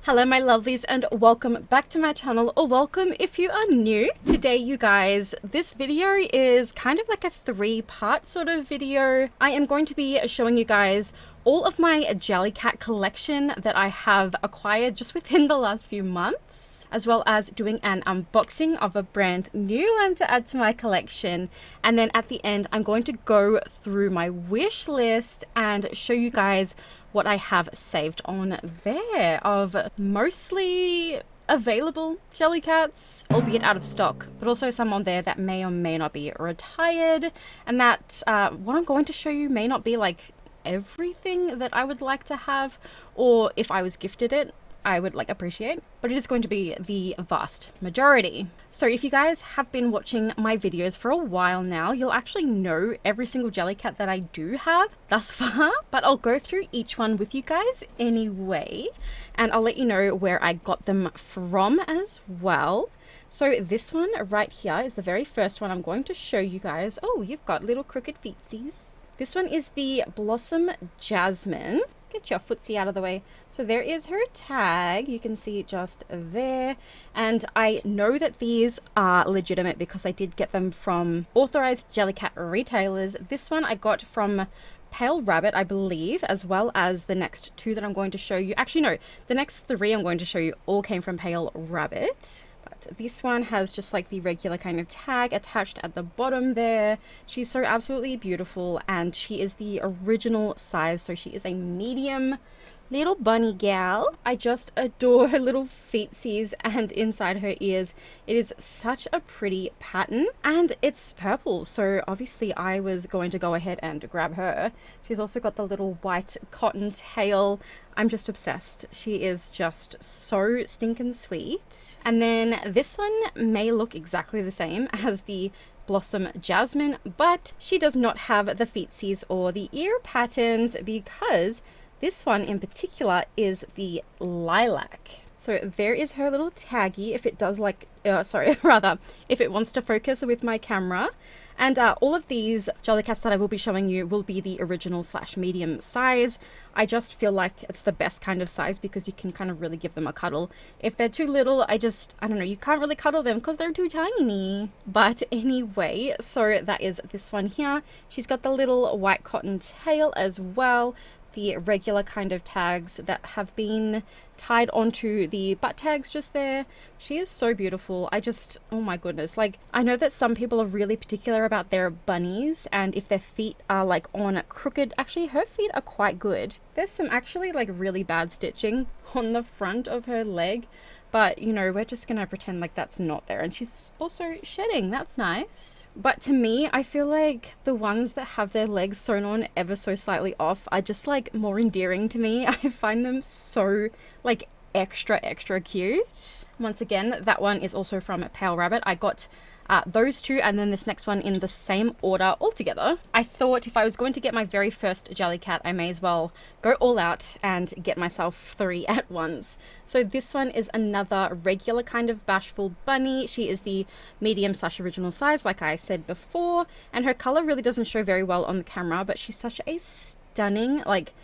Hello my lovelies and welcome back to my channel, or welcome if you are new. Today you guys, this video is kind of like a three-part sort of video. I am going to be showing you guys all of my Jellycat collection that I have acquired just within the last few months, as well as doing an unboxing of a brand new one to add to my collection. And then at the end, I'm going to go through my wish list and show you guys what I have saved on there of mostly available Jellycats, albeit out of stock, but also some on there that may or may not be retired, and that what I'm going to show you may not be like everything that I would like to have, or if I was gifted it, I would like appreciate, but it is going to be the vast majority. So if you guys have been watching my videos for a while now, you'll actually know every single Jellycat that I do have thus far, but I'll go through each one with you guys anyway, and I'll let you know where I got them from as well. So this one right here is the very first one I'm going to show you guys. Oh, you've got little crooked feetsies. This one is the Blossom Jasmine. Get your footsie out of the way. So there is her tag. You can see it just there. And I know that these are legitimate because I did get them from authorized Jellycat retailers. This one I got from Pale Rabbit, I believe, as well as the next two that I'm going to show you. Actually, no, the next three I'm going to show you all came from Pale Rabbit. This one has just like the regular kind of tag attached at the bottom there. She's so absolutely beautiful, and she is the original size, so she is a medium little bunny gal. I just adore her little feetsies and inside her ears. It is such a pretty pattern, and it's purple, so obviously I was going to go ahead and grab her. She's also got the little white cotton tail. I'm just obsessed. She is just so stinking sweet. And then this one may look exactly the same as the Blossom Jasmine, but she does not have the feetsies or the ear patterns because this one in particular is the lilac. So there is her little taggy if it does like, if it wants to focus with my camera. And all of these Jellycats that I will be showing you will be the original / medium size. I just feel like it's the best kind of size because you can kind of really give them a cuddle. If they're too little, I don't know, you can't really cuddle them because they're too tiny. But anyway, so that is this one here. She's got the little white cotton tail as well. The regular kind of tags that have been tied onto the butt tags just there. She is so beautiful. Oh my goodness, like I know that some people are really particular about their bunnies and if their feet are like on crooked. Actually, her feet are quite good. There's some actually like really bad stitching on the front of her leg, but you know, we're just gonna pretend like that's not there. And she's also shedding. That's nice. But to me, I feel like the ones that have their legs sewn on ever so slightly off are just like more endearing to me. I find them so like extra cute. Once again, that one is also from Pale Rabbit. I got those two and then this next one in the same order altogether. I thought if I was going to get my very first Jellycat, I may as well go all out and get myself three at once. So this one is another regular kind of bashful bunny. She is the medium / original size, like I said before, and her color really doesn't show very well on the camera, but she's such a stunning like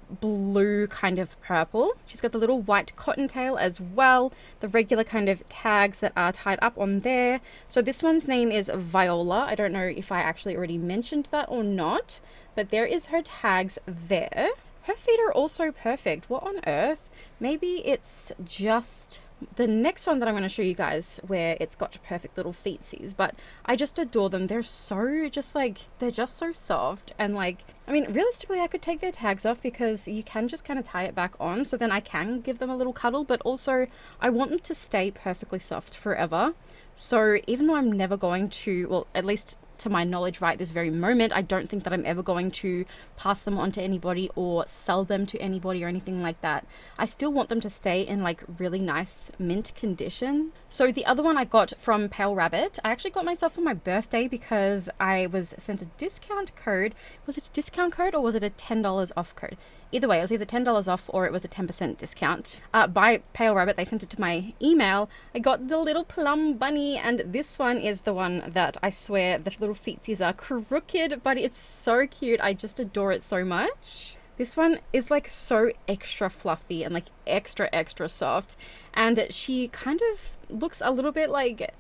blue kind of purple. She's got the little white cotton tail as well, the regular kind of tags that are tied up on there. So this one's name is Viola. I don't know if I actually already mentioned that or not, but there is her tags there. Her feet are also perfect. What on earth? Maybe it's just the next one that I'm going to show you guys where it's got perfect little feetsies, but I just adore them. They're so just like, they're just so soft, and like, I mean, realistically I could take their tags off because you can just kind of tie it back on, so then I can give them a little cuddle, but also I want them to stay perfectly soft forever. So even though I'm never going to, well, at least to my knowledge right this very moment, I don't think that I'm ever going to pass them on to anybody or sell them to anybody or anything like that. I still want them to stay in like really nice mint condition. So the other one I got from Pale Rabbit, I actually got myself for my birthday because I was sent a discount code. Was it a discount code or was it a $10 off code? Either way, it was either $10 off or it was a 10% discount. By Pale Rabbit, they sent it to my email. I got the little plum bunny, and this one is the one that I swear the little feetsies are crooked, but it's so cute. I just adore it so much. This one is like so extra fluffy and like extra soft, and she kind of looks a little bit like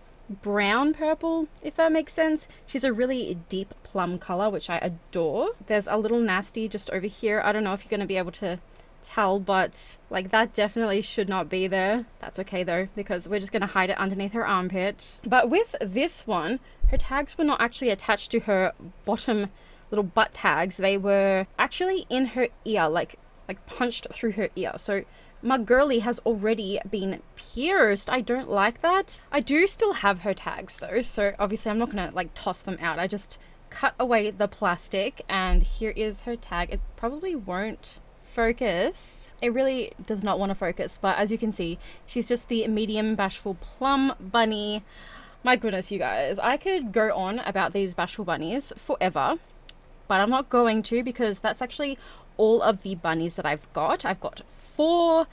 brown purple, if that makes sense. She's a really deep plum color, which I adore. There's a little nasty just over here. I don't know if you're going to be able to tell, but like that definitely should not be there. That's okay though, because we're just going to hide it underneath her armpit. But with this one, her tags were not actually attached to her bottom little butt tags. They were actually in her ear, like punched through her ear. So my girly has already been pierced. I don't like that. I do still have her tags though, so obviously I'm not gonna like toss them out. I just cut away the plastic, and here is her tag. It probably won't focus. It really does not want to focus, but as you can see, she's just the medium bashful plum bunny. My goodness, you guys, I could go on about these bashful bunnies forever, but I'm not going to, because that's actually all of the bunnies that I've got. I've got 4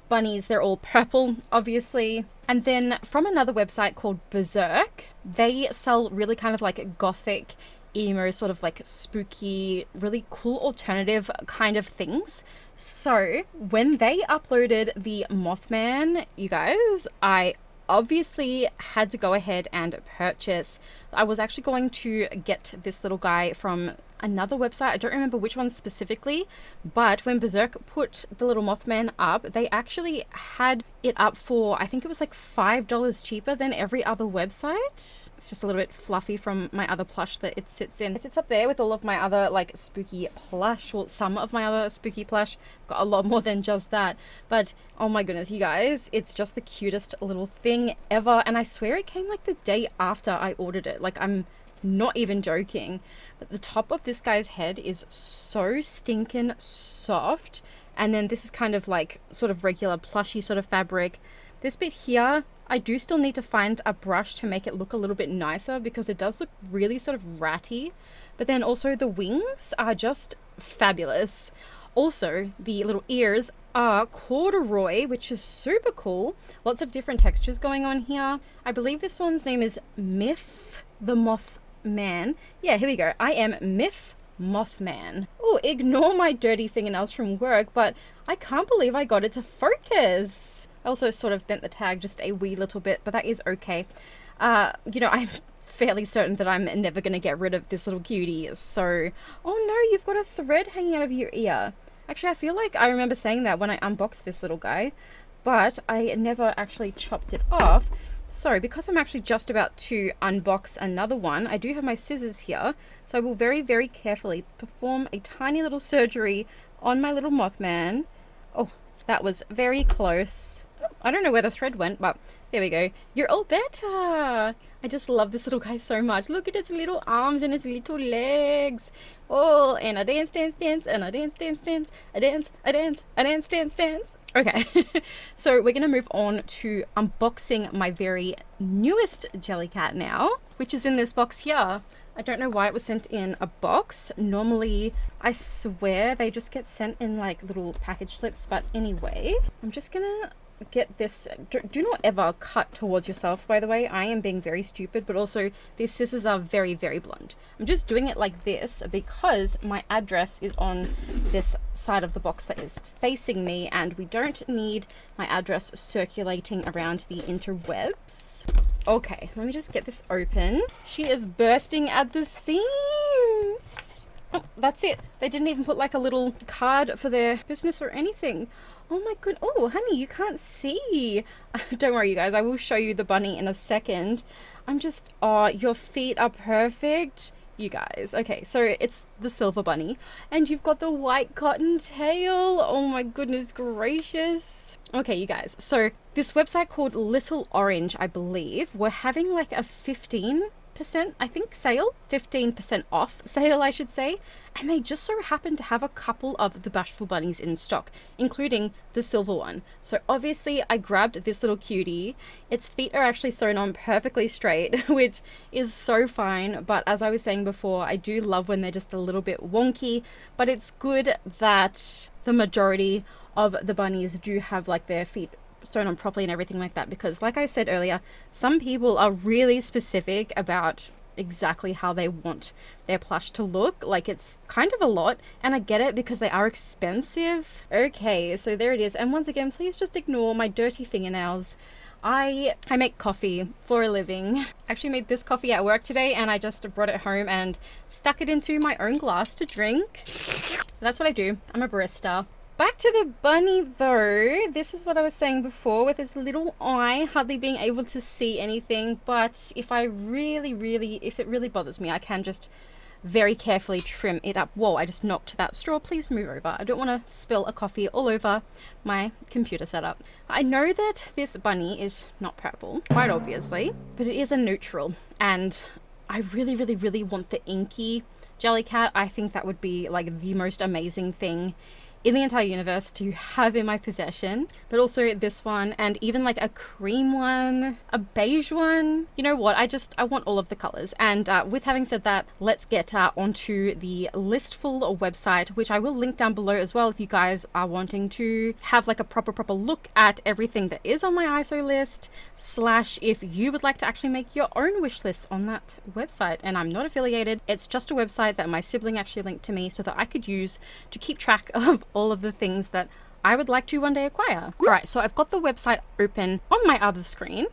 bunnies. They're all purple, obviously. And then from another website called Berserk, they sell really kind of like gothic, emo, sort of like spooky, really cool alternative kind of things. So when they uploaded the Mothman, you guys, I obviously had to go ahead and purchase. I was actually going to get this little guy from another website. I don't remember which one specifically, but when Berserk put the little Mothman up, they actually had it up for, I think it was like $5 cheaper than every other website. It's just a little bit fluffy from my other plush that it sits in. It sits up there with all of my other like spooky plush. Well, some of my other spooky plush. Got a lot more than just that. But oh my goodness, you guys, it's just the cutest little thing ever. And I swear it came like the day after I ordered it. Like, I'm not even joking. But the top of this guy's head is so stinking soft, and then this is kind of like sort of regular plushy sort of fabric. This bit here, I do still need to find a brush to make it look a little bit nicer, because it does look really sort of ratty. But then also the wings are just fabulous. Also, the little ears are corduroy, which is super cool. Lots of different textures going on here. I believe this one's name is Miff the Mothman. Yeah, here we go. I am Miff Mothman. Oh, ignore my dirty fingernails from work, but I can't believe I got it to focus. I also sort of bent the tag just a wee little bit, but that is okay. You know, I'm fairly certain that I'm never going to get rid of this little cutie. So, oh no, you've got a thread hanging out of your ear. Actually, I feel like I remember saying that when I unboxed this little guy, but I never actually chopped it off. So, because I'm actually just about to unbox another one, I do have my scissors here. So I will very, very carefully perform a tiny little surgery on my little Mothman. Oh, that was very close. I don't know where the thread went, but there we go. You're all better. I just love this little guy so much. Look at its little arms and its little legs. Oh, and I dance, dance, dance, and I dance, dance, dance. I dance, I dance, I dance, dance, dance. Okay, so we're going to move on to unboxing my very newest Jellycat now, which is in this box here. I don't know why it was sent in a box. Normally, I swear they just get sent in like little package slips, but anyway, I'm just gonna get this. Do not ever cut towards yourself, by the way. I am being very stupid, but also these scissors are very, very blunt. I'm just doing it like this because my address is on this side of the box that is facing me, and we don't need my address circulating around the interwebs. Okay, let me just get this open. She is bursting at the seams. Oh, that's it. They didn't even put like a little card for their business or anything. Oh my good. Oh, honey, you can't see. Don't worry, you guys. I will show you the bunny in a second. I'm just, oh, your feet are perfect. You guys. Okay, so it's the silver bunny, and you've got the white cotton tail. Oh my goodness gracious. Okay, you guys. So this website called Little Orange, I believe, we're having like a 15%, I think, sale, 15% off sale, I should say, and they just so happen to have a couple of the bashful bunnies in stock, including the silver one. So obviously I grabbed this little cutie. Its feet are actually sewn on perfectly straight, which is so fine, but as I was saying before, I do love when they're just a little bit wonky, but it's good that the majority of the bunnies do have like their feet sewn on properly and everything like that, because like I said earlier, some people are really specific about exactly how they want their plush to look. Like, it's kind of a lot, and I get it because they are expensive. Okay, so there it is. And once again, please just ignore my dirty fingernails. I make coffee for a living. I actually made this coffee at work today, and I just brought it home and stuck it into my own glass to drink. That's what I do. I'm a barista. Back to the bunny though. This is what I was saying before with his little eye hardly being able to see anything, but if it really bothers me, I can just very carefully trim it up. Whoa, I just knocked that straw. Please move over. I don't want to spill a coffee all over my computer setup. I know that this bunny is not purple, quite obviously, but it is a neutral, and I really want the inky Jellycat. I think that would be like the most amazing thing in the entire universe to have in my possession. But also this one, and even like a cream one, a beige one. You know what, I want all of the colors. And with having said that, let's get onto the Listful website, which I will link down below as well if you guys are wanting to have like a proper look at everything that is on my ISO list, / if you would like to actually make your own wish list on that website. And I'm not affiliated, it's just a website that my sibling actually linked to me so that I could use to keep track of all of the things that I would like to one day acquire. All right, so I've got the website open on my other screen,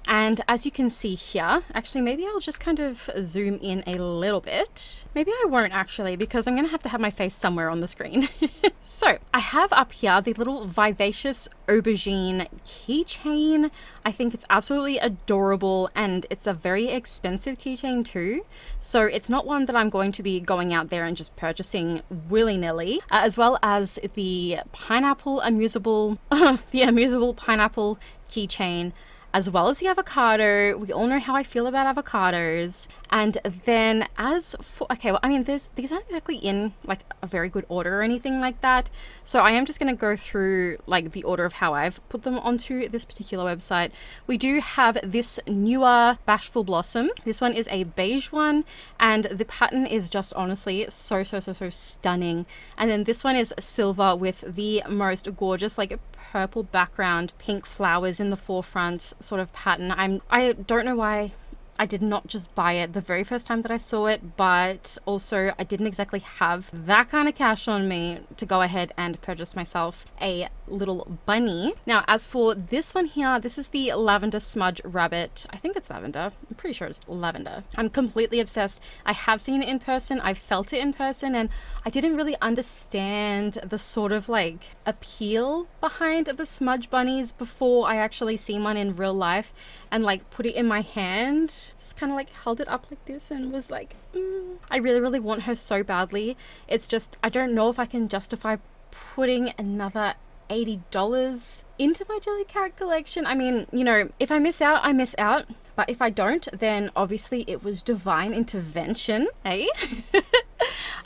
and as you can see here, actually maybe I'll just kind of zoom in a little bit. Maybe I won't actually, because I'm gonna have to have my face somewhere on the screen. So I have up here the little Vivacious Aubergine keychain. I think it's absolutely adorable, and it's a very expensive keychain too. So it's not one that I'm going to be going out there and just purchasing willy-nilly. As well as the pineapple amusable, the amusable pineapple keychain, as well as the avocado. We all know how I feel about avocados. And then as for, okay, well, I mean, these aren't exactly in like a very good order or anything like that. So I am just going to go through like the order of how I've put them onto this particular website. We do have this newer Bashful Blossom. This one is a beige one, and the pattern is just honestly so stunning. And then this one is silver with the most gorgeous like purple background, pink flowers in the forefront sort of pattern. I don't know why I did not just buy it the very first time that I saw it, but also I didn't exactly have that kind of cash on me to go ahead and purchase myself a little bunny. Now, as for this one here, this is the Lavender Smudge Rabbit. I think it's lavender. I'm pretty sure it's lavender. I'm completely obsessed. I have seen it in person. I've felt it in person, and I didn't really understand the sort of like appeal behind the smudge bunnies before I actually seen one in real life and like put it in my hand. Just kind of like held it up like this and was like, I really want her so badly. It's just, I don't know if I can justify putting another $80 into my Jellycat collection. I mean, you know, if I miss out, I miss out. But if I don't, then obviously it was divine intervention, eh?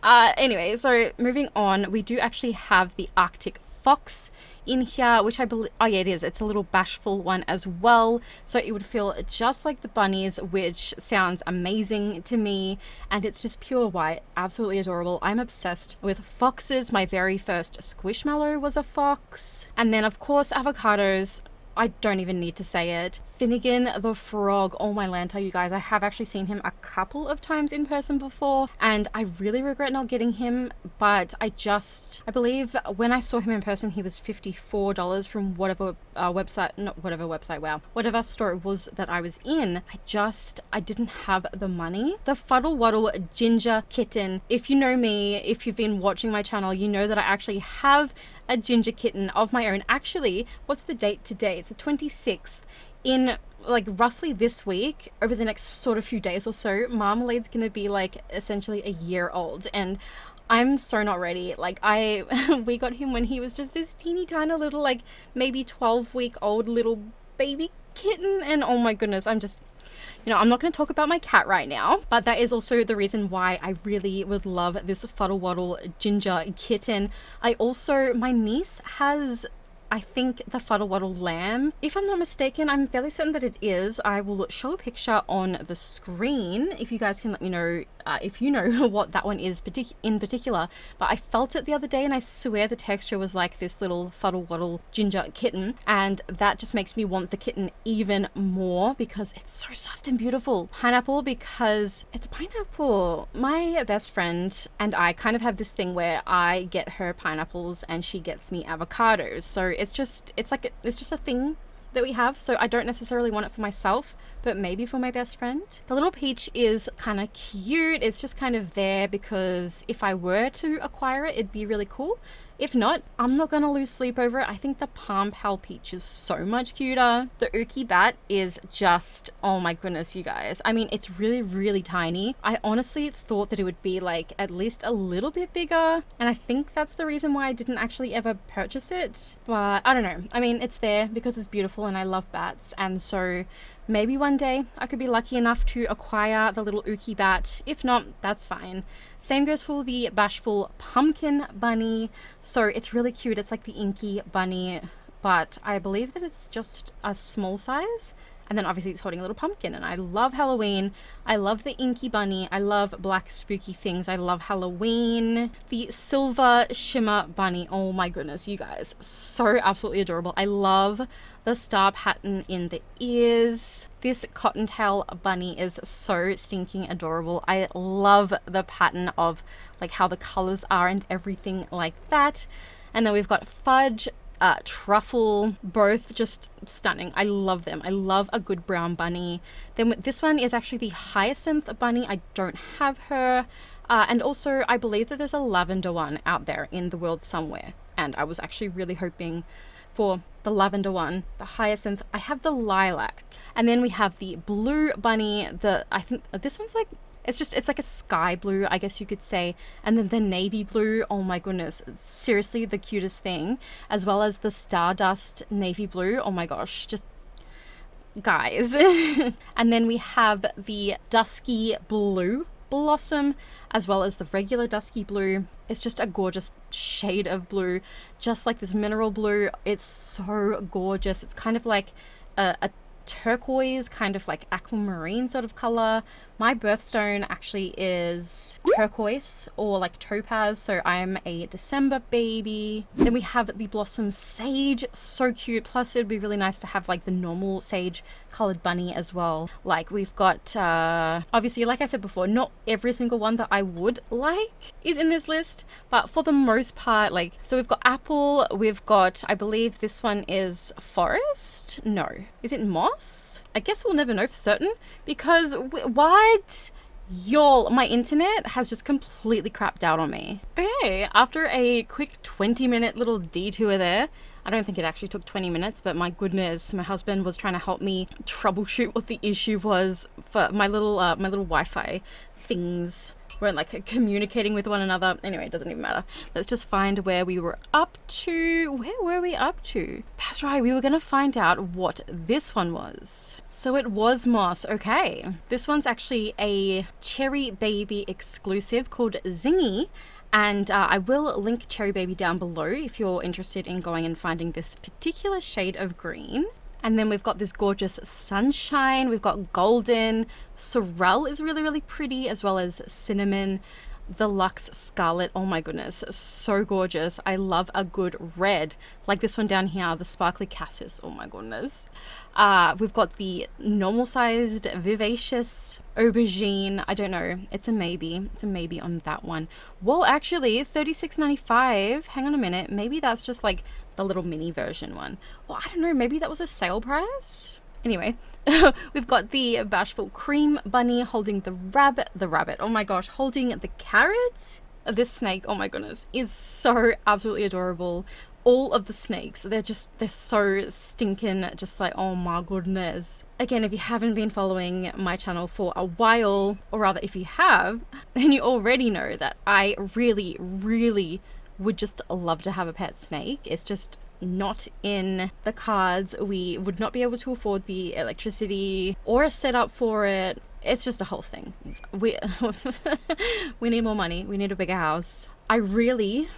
Anyway, so moving on, we do actually have the Arctic Fox in here, which I believe, oh yeah, it is. It's a little bashful one as well. So it would feel just like the bunnies, which sounds amazing to me. And it's just pure white, absolutely adorable. I'm obsessed with foxes. My very first Squishmallow was a fox. And then of course, avocados. I don't even need to say it. Finnegan the Frog, oh my Lanta, you guys, I have actually seen him a couple of times in person before, and I really regret not getting him, but I believe when I saw him in person, he was $54 from whatever whatever store it was that I was in. I didn't have the money. The Fuddle Wuddle Ginger Kitten. If you know me, if you've been watching my channel, you know that I actually have a ginger kitten of my own. Actually, what's the date today? It's the 26th. In like roughly this week, over the next sort of few days or so, Marmalade's gonna be like essentially a year old, and I'm so not ready. Like we got him when he was just this teeny tiny little like maybe 12-week-old little baby kitten, and oh my goodness, I'm just, you know, I'm not going to talk about my cat right now, but that is also the reason why I really would love this Fuddle Wuddle Ginger Kitten. My niece has I think the Fuddle Waddle Lamb. If I'm not mistaken, I'm fairly certain that it is. I will show a picture on the screen if you guys can let me know if you know what that one is in particular. But I felt it the other day and I swear the texture was like this little Fuddle Waddle ginger kitten, and that just makes me want the kitten even more because it's so soft and beautiful. Pineapple because it's pineapple. My best friend and I kind of have this thing where I get her pineapples and she gets me avocados. So it's just a thing that we have. So I don't necessarily want it for myself, but maybe for my best friend. The little peach is kind of cute. It's just kind of there because if I were to acquire it, it'd be really cool. If not, I'm not gonna lose sleep over it. I think the Palm Pal Peach is so much cuter. The Uki Bat is just, oh my goodness, you guys. I mean, it's really, really tiny. I honestly thought that it would be like at least a little bit bigger. And I think that's the reason why I didn't actually ever purchase it. But I don't know. I mean, it's there because it's beautiful and I love bats. And so maybe one day I could be lucky enough to acquire the little Uki Bat. If not, that's fine. Same goes for the Bashful Pumpkin Bunny. So it's really cute. It's like the Inky Bunny, but I believe that it's just a small size. And then obviously it's holding a little pumpkin, and I love Halloween. I love the Inky Bunny. I love black spooky things. I love Halloween. The Silver Shimmer Bunny. Oh my goodness, you guys. So absolutely adorable. I love the star pattern in the ears. This Cottontail Bunny is so stinking adorable. I love the pattern of like how the colors are and everything like that. And then we've got Fudge, Truffle, both just stunning. I love them. I love a good brown bunny. Then this one is actually the Hyacinth Bunny. I don't have her. And also I believe that there's a lavender one out there in the world somewhere. And I was actually really hoping for the lavender one. The Hyacinth. I have the Lilac. And then we have the Blue Bunny. I think this one's like, it's like a sky blue, I guess you could say. And then the navy blue, oh my goodness, seriously the cutest thing. As well as the Stardust navy blue, oh my gosh, just guys. And then we have the Dusky Blue Blossom, as well as the regular Dusky Blue. It's just a gorgeous shade of blue, just like this mineral blue. It's so gorgeous. It's kind of like a turquoise, kind of like aquamarine sort of color. My birthstone actually is turquoise or like topaz, so I'm a December baby. Then we have the Blossom Sage, so cute. Plus it'd be really nice to have like the normal sage colored bunny as well. Like we've got obviously, like I said before, not every single one that I would like is in this list, but for the most part, like, so we've got apple, we've got, I believe this one is forest. No, is it moss? I guess we'll never know for certain because what? Y'all, my internet has just completely crapped out on me. Okay, after a quick 20-minute little detour there, I don't think it actually took 20 minutes, but my goodness, my husband was trying to help me troubleshoot what the issue was for my little Wi-Fi things weren't like communicating with one another. Anyway, it doesn't even matter. Let's just find where we were up to. Where were we up to? That's right, we were gonna find out what this one was. So it was moss. Okay, this one's actually a Cherry Baby exclusive called Zingy. And I will link Cherry Baby down below if you're interested in going and finding this particular shade of green. And then we've got this gorgeous Sunshine, we've got Golden, Sorrel is really, really pretty, as well as Cinnamon, the Luxe Scarlet, oh my goodness, so gorgeous. I love a good red, like this one down here, the Sparkly Cassis, oh my goodness. We've got the normal sized Vivacious Aubergine, I don't know, it's a maybe on that one. Whoa, actually, $36.95, hang on a minute, maybe that's just like the little mini version one. Well, I don't know, maybe that was a sale price? Anyway, we've got the Bashful Cream Bunny holding the rabbit, oh my gosh, holding the carrot. This snake, oh my goodness, is so absolutely adorable. All of the snakes, they're so stinking, just like, oh my goodness. Again, if you haven't been following my channel for a while, or rather if you have, then you already know that I really, really would just love to have a pet snake. It's just not in the cards. We would not be able to afford the electricity or a setup for it, it's just a whole thing. We we need more money. We need a bigger house. I really,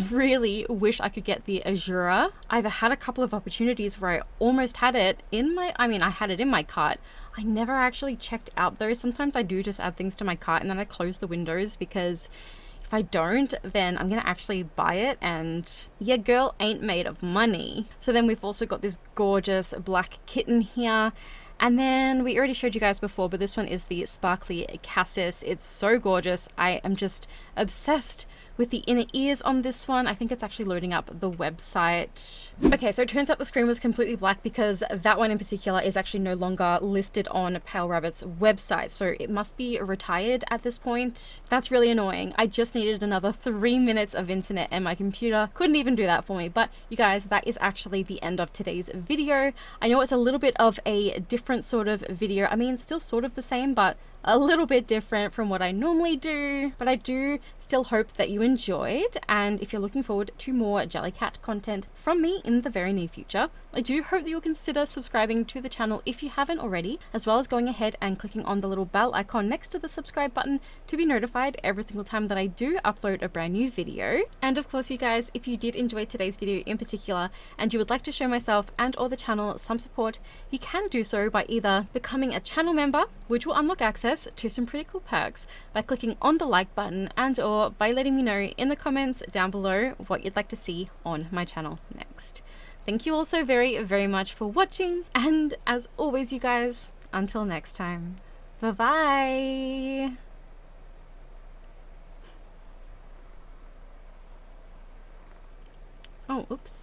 really wish I could get the Azura. I've had a couple of opportunities where I almost had it in my, I mean, I had it in my cart. I never actually checked out those. Sometimes I do just add things to my cart and then I close the windows, because if I don't, then I'm gonna actually buy it, and your girl ain't made of money. So then we've also got this gorgeous black kitten here. And then we already showed you guys before, but this one is the sparkly cassis. It's so gorgeous. I am just obsessed with the inner ears on this one. I think it's actually loading up the website. Okay, so it turns out the screen was completely black because that one in particular is actually no longer listed on Pale Rabbit's website. So it must be retired at this point. That's really annoying. I just needed another 3 minutes of internet and my computer couldn't even do that for me. But you guys, that is actually the end of today's video. I know it's a little bit of a different sort of video. I mean, still sort of the same, but a little bit different from what I normally do, but I do still hope that you enjoyed. And if you're looking forward to more Jellycat content from me in the very near future, I do hope that you'll consider subscribing to the channel if you haven't already, as well as going ahead and clicking on the little bell icon next to the subscribe button to be notified every single time that I do upload a brand new video. And of course, you guys, if you did enjoy today's video in particular and you would like to show myself and or the channel some support, you can do so by either becoming a channel member, which will unlock access to some pretty cool perks by clicking on the like button, and or by letting me know in the comments down below what you'd like to see on my channel next. Thank you all so very, very much for watching, and as always, you guys, until next time, bye bye. Oh, oops.